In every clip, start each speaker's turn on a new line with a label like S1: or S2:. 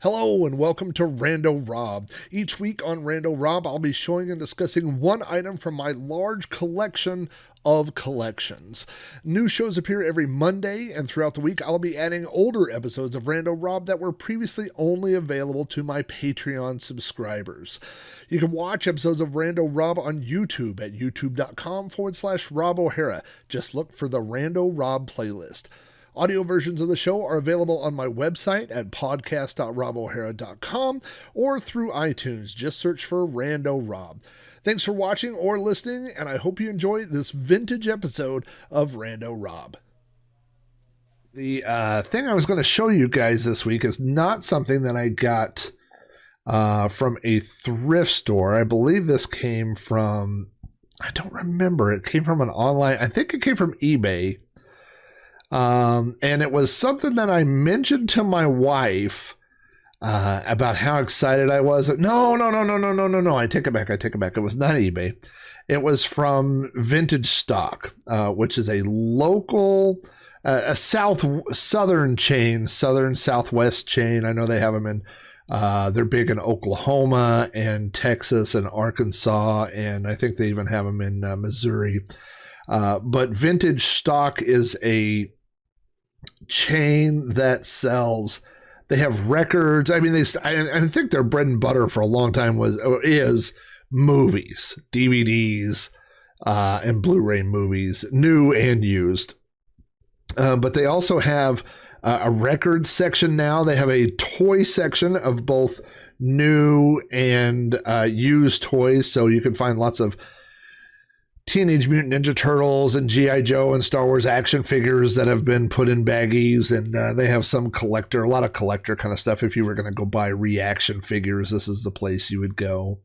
S1: Hello and welcome to Rando Rob. Each week on Rando Rob, I'll be showing and discussing one item from my large collection of collections. New shows appear every Monday, and throughout the week, I'll be adding older episodes of Rando Rob that were previously only available to my Patreon subscribers. You can watch episodes of Rando Rob on YouTube at youtube.com/Rob O'Hara. Just look for the Rando Rob playlist. Audio versions of the show are available on my website at podcast.robohara.com or through iTunes. Just search for Rando Rob. Thanks for watching or listening, and I hope you enjoy this vintage episode of Rando Rob. The thing I was going to show you guys this week is not something that I got from a thrift store. I believe this came from, I don't remember. It came from an online, I think it came from eBay. And it was something that I mentioned to my wife about how excited I was. No. I take it back. It was not eBay. It was from Vintage Stock, which is a local, southern southwest chain. I know they have them in, they're big in Oklahoma and Texas and Arkansas, and I think they even have them in Missouri. But Vintage Stock is a chain that sells, they have records. I mean, I think their bread and butter for a long time is movies, DVDs, and Blu-ray movies, new and used. But they also have a record section now. They have a toy section of both new and used toys. So you can find lots of Teenage Mutant Ninja Turtles and G.I. Joe and Star Wars action figures that have been put in baggies, and they have some a lot of collector kind of stuff. If you were going to go buy reaction figures, this is the place you would go.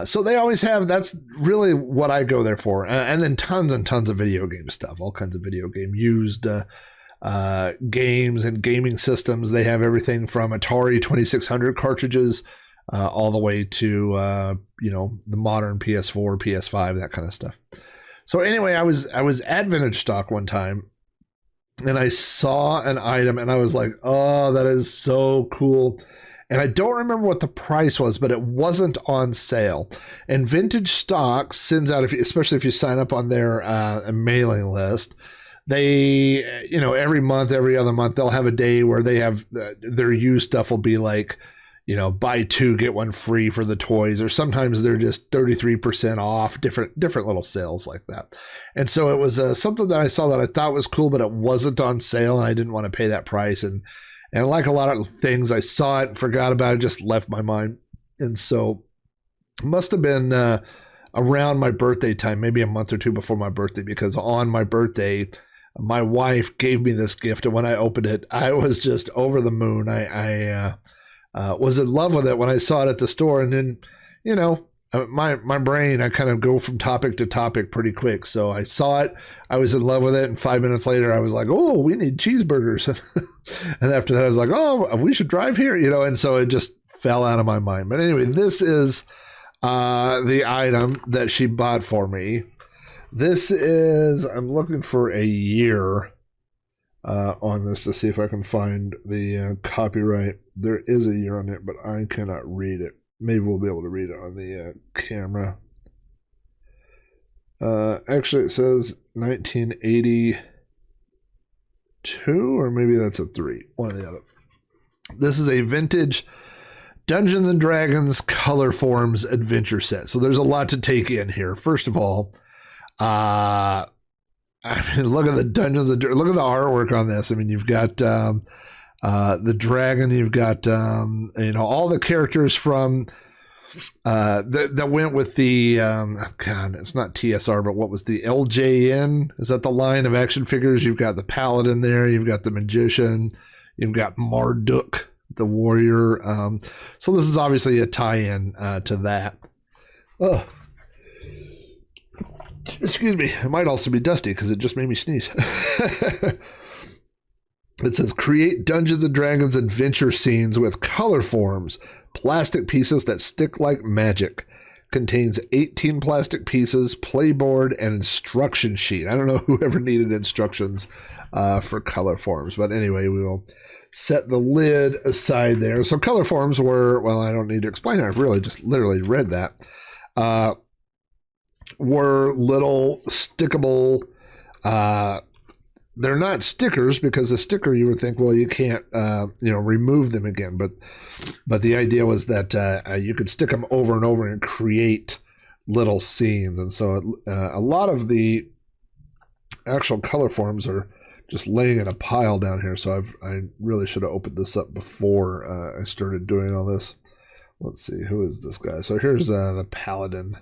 S1: So they always have, that's really what I go there for. And then tons and tons of video game stuff, all kinds of video game used games and gaming systems. They have everything from Atari 2600 cartridges all the way to, the modern PS4, PS5, that kind of stuff. So anyway, I was at Vintage Stock one time and I saw an item and I was like, oh, that is so cool. And I don't remember what the price was, but it wasn't on sale. And Vintage Stock sends out, especially if you sign up on their mailing list, they, every month, every other month, they'll have a day where they have their used stuff will be like, buy two, get one free for the toys, or sometimes they're just 33% off, different little sales like that. And so it was something that I saw that I thought was cool, but it wasn't on sale and I didn't want to pay that price. And like a lot of things, I saw it and forgot about it, just left my mind. And so it must have been around my birthday time, maybe a month or two before my birthday, because on my birthday, my wife gave me this gift. And when I opened it, I was just over the moon. I was in love with it when I saw it at the store. And then, my brain, I kind of go from topic to topic pretty quick. So I saw it, I was in love with it. And 5 minutes later, I was like, oh, we need cheeseburgers. And after that, I was like, oh, we should drive here, and so it just fell out of my mind. But anyway, this is the item that she bought for me. This is, I'm looking for a year on this to see if I can find the copyright. There is a year on it, but I cannot read it. Maybe we'll be able to read it on the camera. Actually, it says 1982, or maybe that's a 3. One or the other. This is a vintage Dungeons and Dragons Colorforms adventure set. So there's a lot to take in here. First of all, look at the Dungeons. Look at the artwork on this. I mean, you've got the dragon. You've got all the characters from that went with the God. It's not TSR, but what was the LJN? Is that the line of action figures? You've got the Paladin there. You've got the Magician. You've got Marduk, the warrior. So this is obviously a tie-in to that. Oh. Excuse me. It might also be dusty because it just made me sneeze. It says, create Dungeons and Dragons adventure scenes with Colorforms, plastic pieces that stick like magic. Contains 18 plastic pieces, playboard, and instruction sheet. I don't know whoever needed instructions for Colorforms, but anyway, we will set the lid aside there. So Colorforms were, well, I don't need to explain it. I've really just literally read that. Were little stickable, they're not stickers, because a sticker you would think, well, you can't, remove them again. But the idea was that you could stick them over and over and create little scenes. And so a lot of the actual Colorforms are just laying in a pile down here. So I really should have opened this up before I started doing all this. Let's see, who is this guy? So here's the Paladin.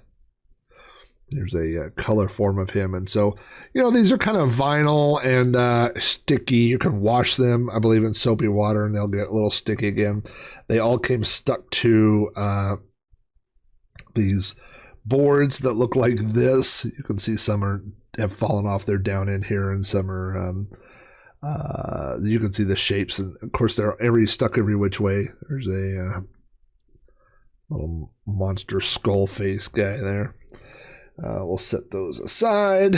S1: There's a color form of him. And so, these are kind of vinyl and sticky. You can wash them, I believe, in soapy water, and they'll get a little sticky again. They all came stuck to these boards that look like this. You can see some have fallen off. They're down in here, and some are, you can see the shapes. And, of course, they're stuck every which way. There's a little monster skull face guy there. We'll set those aside.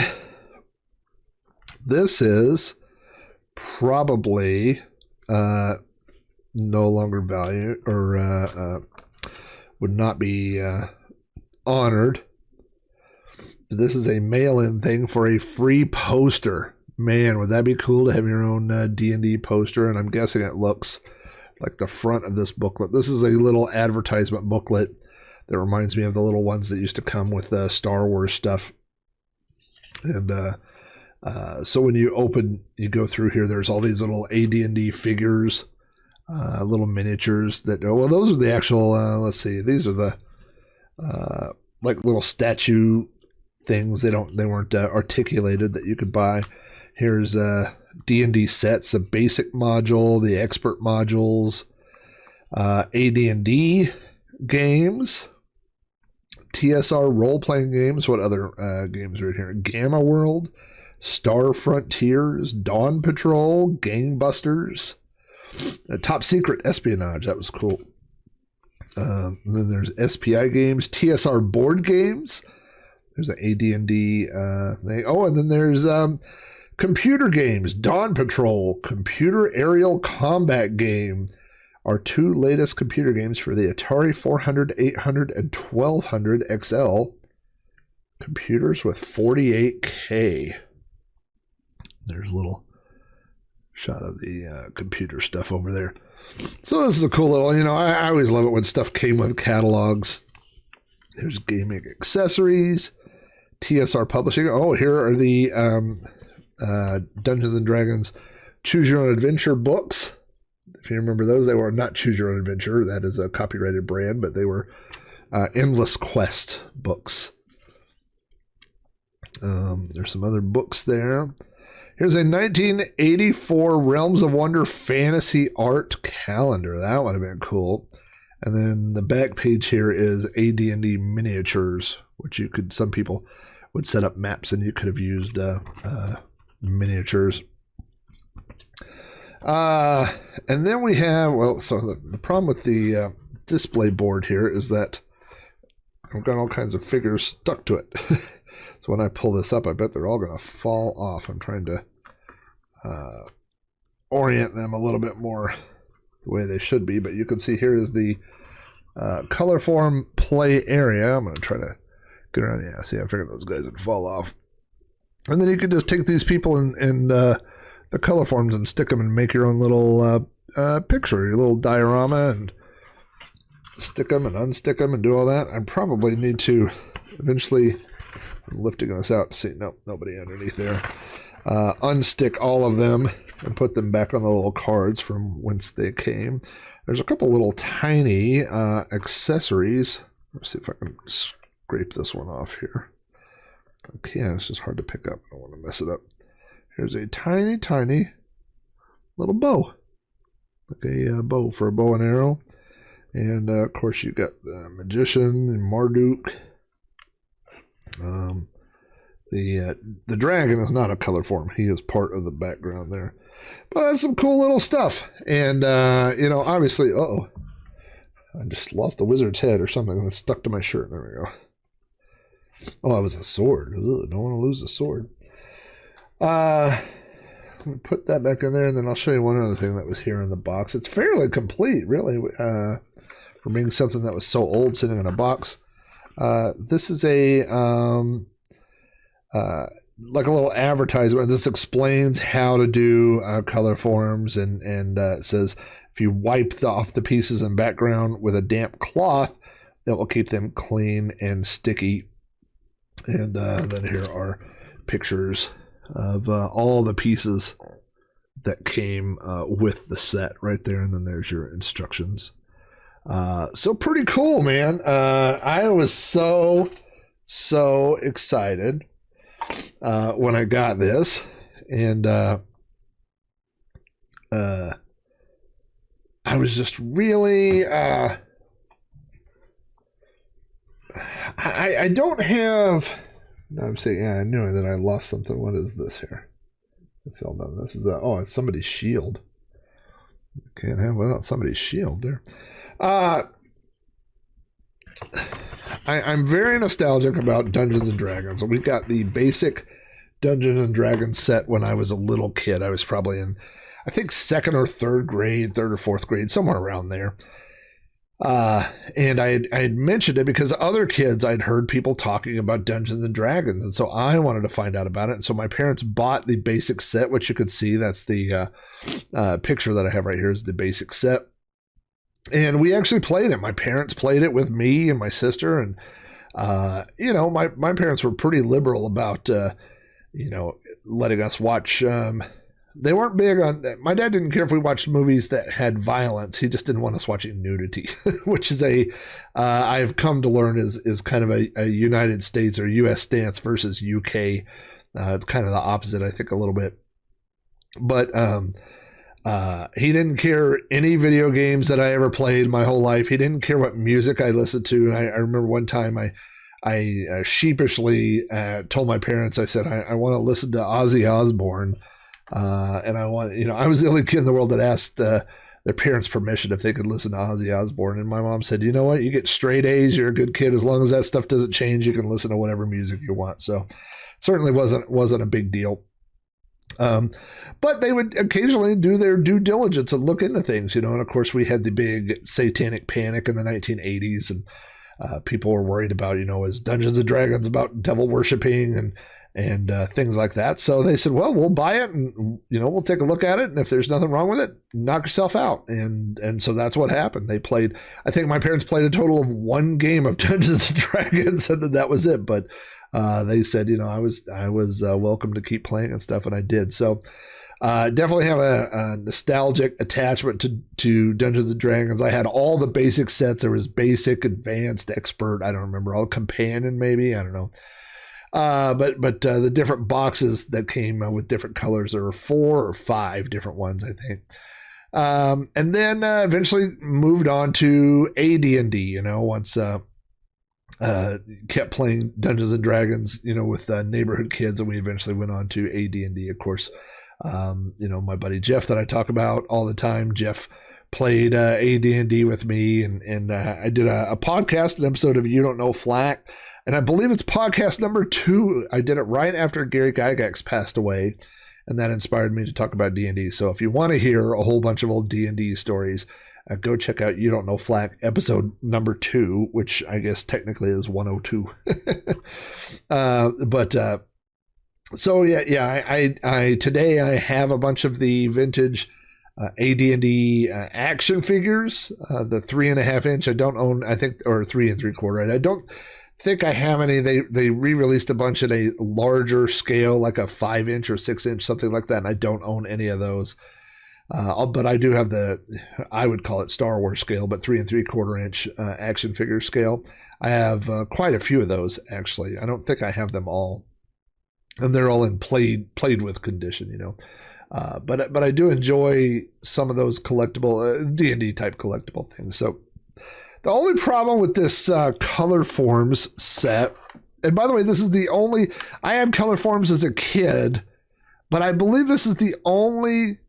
S1: This is probably no longer valued, or would not be honored. This is a mail-in thing for a free poster. Man, would that be cool to have your own D&D poster? And I'm guessing it looks like the front of this booklet. This is a little advertisement booklet that reminds me of the little ones that used to come with Star Wars stuff. And so when you go through here, there's all these little AD&D figures, little miniatures that, well, those are the actual, let's see, these are the like little statue things. They weren't articulated, that you could buy. Here's D&D sets, the basic module, the expert modules, AD&D games, TSR role-playing games. What other games are in here? Gamma World, Star Frontiers, Dawn Patrol, Gangbusters, Top Secret Espionage. That was cool. And then there's SPI games, TSR board games. There's an AD&D thing. Oh, and then there's computer games, Dawn Patrol, Computer Aerial Combat Game. Our two latest computer games for the Atari 400, 800, and 1200 XL. Computers with 48K. There's a little shot of the computer stuff over there. So this is a cool little, I always love it when stuff came with catalogs. There's gaming accessories, TSR publishing. Oh, here are the Dungeons and Dragons Choose Your Own Adventure books. If you remember those, they were not Choose Your Own Adventure. That is a copyrighted brand, but they were Endless Quest books. There's some other books there. Here's a 1984 Realms of Wonder fantasy art calendar. That would have been cool. And then the back page here is AD&D miniatures, which some people would set up maps and you could have used miniatures. And then we have, so the problem with the display board here is that I've got all kinds of figures stuck to it. So when I pull this up, I bet they're all going to fall off. I'm trying to orient them a little bit more the way they should be. But you can see here is the Colorform play area. I'm going to try to get around. Yeah, see, I figured those guys would fall off. And then you can just take these people and the Colorforms and stick them and make your own little picture, your little diorama, and stick them and unstick them and do all that. I probably need to eventually, I'm lifting this out to see, nope, nobody underneath there, unstick all of them and put them back on the little cards from whence they came. There's a couple little tiny accessories. Let's see if I can scrape this one off here. I can, it's just hard to pick up. I don't want to mess it up. Here's a tiny, tiny little bow. Like a bow for a bow and arrow. And, of course, you got the Magician and Marduk. The dragon is not a color form. He is part of the background there. But that's some cool little stuff. And, obviously, I just lost a wizard's head or something that's stuck to my shirt. There we go. Oh, it was a sword. Ugh, don't want to lose a sword. put that back in there, and then I'll show you one other thing that was here in the box. It's fairly complete, really, for being something that was so old sitting in a box. This is a like a little advertisement. This explains how to do Colorforms, and it says if you wipe off the pieces and background with a damp cloth, that will keep them clean and sticky. And then here are pictures of all the pieces that came with the set right there, and then there's your instructions. So pretty cool, man. I was so excited when I got this, and I was just really I don't have. I'm saying, yeah, I knew that I lost something. What is this here? I filled on this. Is it's somebody's shield. Can't have without somebody's shield there. I'm very nostalgic about Dungeons and Dragons. We got the basic Dungeons and Dragons set when I was a little kid. I was probably in, I think, third or fourth grade, somewhere around there. And I had mentioned it because other kids, I'd heard people talking about Dungeons and Dragons, and so I wanted to find out about it. And so my parents bought the basic set, which you could see. That's the picture that I have right here is the basic set. And we actually played it. My parents played it with me and my sister, and my parents were pretty liberal about letting us watch. They weren't big on. My dad didn't care if we watched movies that had violence. He just didn't want us watching nudity, which is I've come to learn is kind of a United States or U.S. stance versus UK. It's kind of the opposite, I think, a little bit. But he didn't care any video games that I ever played my whole life. He didn't care what music I listened to. And I remember one time I sheepishly told my parents, I said, I want to listen to Ozzy Osbourne. And I was the only kid in the world that asked their parents' permission if they could listen to Ozzy Osbourne. And my mom said, you know what, you get straight A's, you're a good kid. As long as that stuff doesn't change, you can listen to whatever music you want. So it certainly wasn't a big deal. But they would occasionally do their due diligence and look into things, and of course we had the big satanic panic in the 1980s, and people were worried about, is Dungeons and Dragons about devil worshiping and things like that. So they said, well, we'll buy it, and we'll take a look at it, and if there's nothing wrong with it, knock yourself out. And so that's what happened. They played, I think my parents played a total of one game of Dungeons and Dragons, and then that was it. But they said, I was welcome to keep playing and stuff, and I did. So definitely have a nostalgic attachment to Dungeons and Dragons. I had all the basic sets. There was basic, advanced, expert. I don't remember, all companion maybe. I don't know. But the different boxes that came with different colors, there were 4 or 5 different ones, I think. And then eventually moved on to AD&D, once kept playing Dungeons and Dragons, with neighborhood kids, and we eventually went on to AD&D, of course. My buddy Jeff that I talk about all the time, Jeff played AD&D with me, and I did a podcast, an episode of You Don't Know Flack. And I believe it's podcast number 2. I did it right after Gary Gygax passed away, and that inspired me to talk about D&D. So if you want to hear a whole bunch of old D&D stories, go check out You Don't Know Flack, episode number 2, which I guess technically is 102. So I today I have a bunch of the vintage AD&D action figures, the 3.5 inch. I don't own, I think, or 3 3/4. I don't think I have any. They re-released a bunch at a larger scale, like a 5 inch or 6 inch, something like that, and I don't own any of those. But I do have I would call it Star Wars scale, but 3 3/4 inch action figure scale. I have quite a few of those, actually. I don't think I have them all, and they're all in played with condition, But I do enjoy some of those collectible D&D type collectible things. So the only problem with this Colorforms set, and by the way, this is the only, I had Colorforms as a kid, but I believe this is the only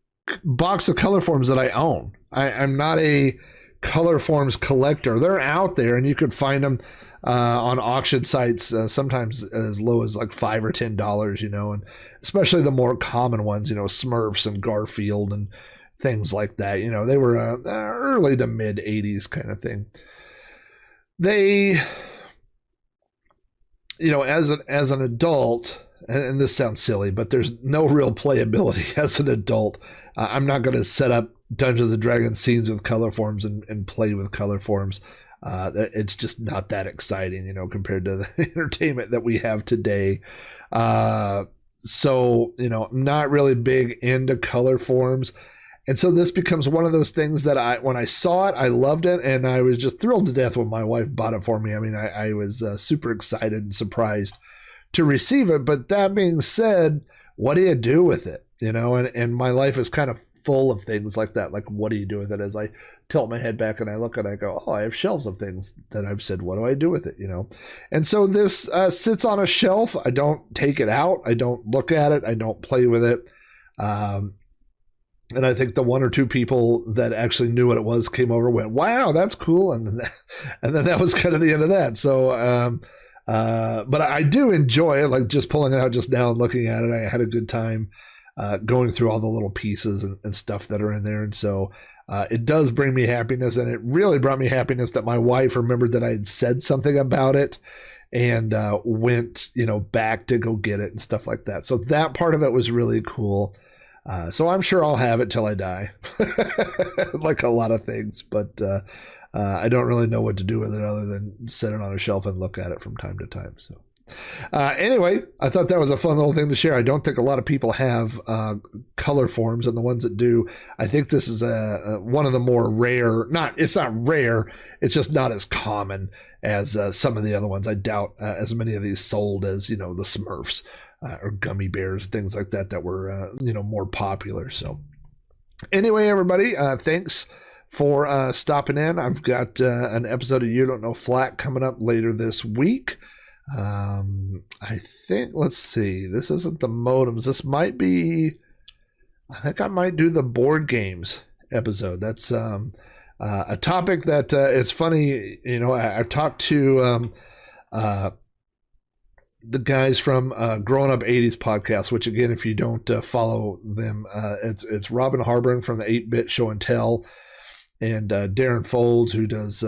S1: box of Colorforms that I own. I'm not a Colorforms collector. They're out there, and you could find them on auction sites, sometimes as low as like $5 or $10, and especially the more common ones, Smurfs and Garfield and things like that. They were early to mid 80s kind of thing. They, as an adult, and this sounds silly, but there's no real playability as an adult. I'm not going to set up Dungeons and Dragons scenes with Colorforms and play with Colorforms. It's just not that exciting, compared to the entertainment that we have today. So, I'm not really big into Colorforms. And so this becomes one of those things that when I saw it, I loved it. And I was just thrilled to death when my wife bought it for me. I mean, I was super excited and surprised to receive it. But that being said, what do you do with it? And my life is kind of full of things like that. Like, what do you do with it? As I tilt my head back and I look and I go, oh, I have shelves of things that I've said, what do I do with it? And so this sits on a shelf. I don't take it out. I don't look at it. I don't play with it. And I think the one or two people that actually knew what it was came over and went, wow, that's cool. And then that was kind of the end of that. So, but I do enjoy it, like just pulling it out just now and looking at it. I had a good time going through all the little pieces and stuff that are in there. And so it does bring me happiness. And it really brought me happiness that my wife remembered that I had said something about it and went, back to go get it and stuff like that. So that part of it was really cool. So I'm sure I'll have it till I die, like a lot of things, but I don't really know what to do with it other than set it on a shelf and look at it from time to time. So anyway, I thought that was a fun little thing to share. I don't think a lot of people have Colorforms, and the ones that do, I think this is one of the more rare, it's not rare, it's just not as common as some of the other ones. I doubt as many of these sold as, the Smurfs. Or gummy bears, things like that were, more popular. So anyway, everybody, thanks for stopping in. I've got an episode of You Don't Know Flat coming up later this week. I think, let's see, this isn't the modems. This might be, I think I might do the board games episode. That's a topic that is funny. I've talked to the guys from Growing Up 80s podcast, which again, if you don't follow them, it's Robin Harbin from the 8-Bit Show and Tell, and Darren Folds, who does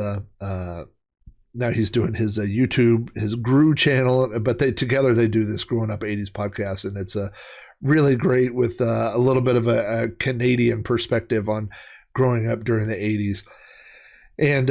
S1: now he's doing his YouTube, his Gru channel, but they do this Growing Up 80s podcast, and it's really great with a little bit of a Canadian perspective on growing up during the 80s. And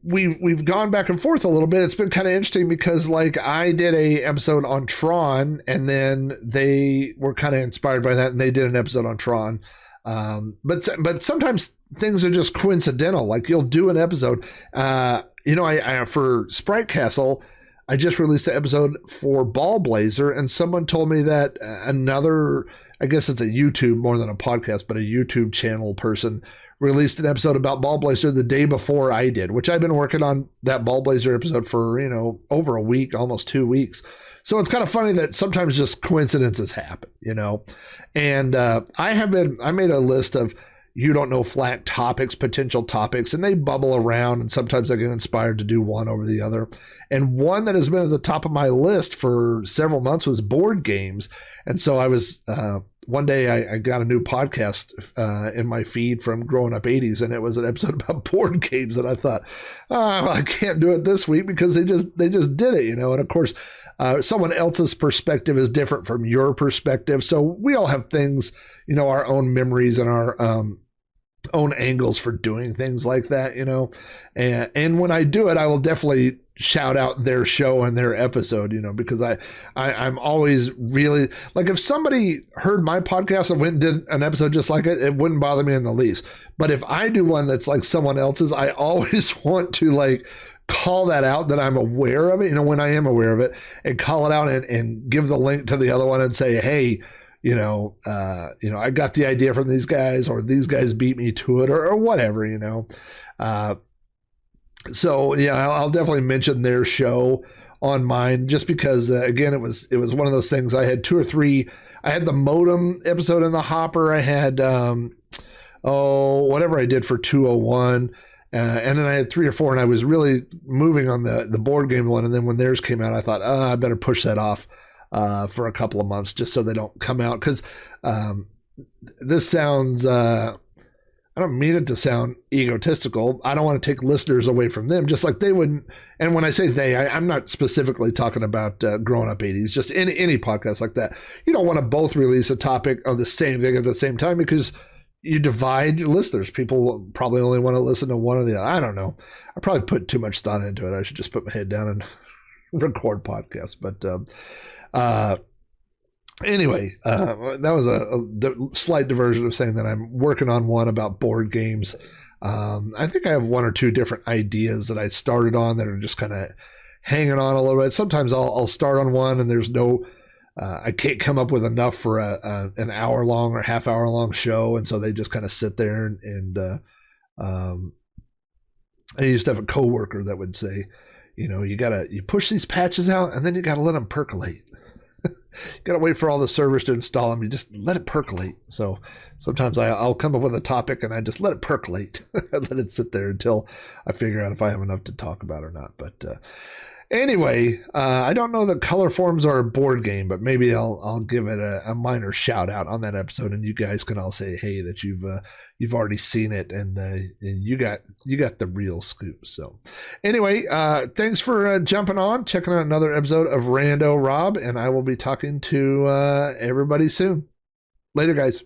S1: we've gone back and forth a little bit. It's been kind of interesting because, like, I did a episode on Tron, and then they were kind of inspired by that, and they did an episode on Tron. But sometimes things are just coincidental. Like, you'll do an episode. I for Sprite Castle, I just released the episode for Ball Blazer, and someone told me that another, I guess it's a YouTube more than a podcast, but a YouTube channel person released an episode about Ball Blazer the day before I did, which I've been working on that Ball Blazer episode for, over a week, almost 2 weeks. So it's kind of funny that sometimes just coincidences happen, and I made a list of You Don't Know Flat topics, potential topics, and they bubble around, and sometimes I get inspired to do one over the other. And one that has been at the top of my list for several months was board games. And so I was, one day I got a new podcast in my feed from Growing Up 80s, and it was an episode about board games. And I thought, I can't do it this week because they just did it, And of course, someone else's perspective is different from your perspective. So we all have things, our own memories and our own angles for doing things like that, and when I do it, I will definitely shout out their show and their episode, because I'm always really, like, if somebody heard my podcast and went and did an episode just like it, it wouldn't bother me in the least. But if I do one that's like someone else's, I always want to, like, call that out, that I'm aware of it, when I am aware of it, and call it out and give the link to the other one and say, hey, I got the idea from these guys, or these guys beat me to it, or whatever, So yeah, I'll definitely mention their show on mine, just because again, it was one of those things. I had 2 or 3. I had the modem episode in the hopper. I had whatever I did for 201, And then I had 3 or 4, and I was really moving on the board game one. And then when theirs came out, I thought, I better push that off for a couple of months just so they don't come out. Because this sounds, I don't mean it to sound egotistical. I don't want to take listeners away from them, just like they wouldn't. And when I say they, I'm not specifically talking about Growing Up 80s, just any podcast like that. You don't want to both release a topic of the same thing at the same time because you divide your listeners. People probably only want to listen to one or the other. I don't know. I probably put too much thought into it. I should just put my head down and record podcasts. But anyway, that was a slight diversion of saying that I'm working on one about board games. I think I have 1 or 2 different ideas that I started on that are just kind of hanging on a little bit. Sometimes I'll start on one and there's no, I can't come up with enough for an hour long or half hour long show. And so they just kind of sit there and I used to have a coworker that would say, you push these patches out and then you got to let them percolate. You got to wait for all the servers to install them. You just let it percolate. So sometimes I'll come up with a topic and I just let it percolate. Let it sit there until I figure out if I have enough to talk about or not. But anyway, I don't know that Colorforms are a board game, but maybe I'll give it a minor shout out on that episode, and you guys can all say, hey, that you've already seen it and you got the real scoop. So anyway, thanks for jumping on, checking out another episode of Rando, Rob, and I will be talking to everybody soon. Later, guys.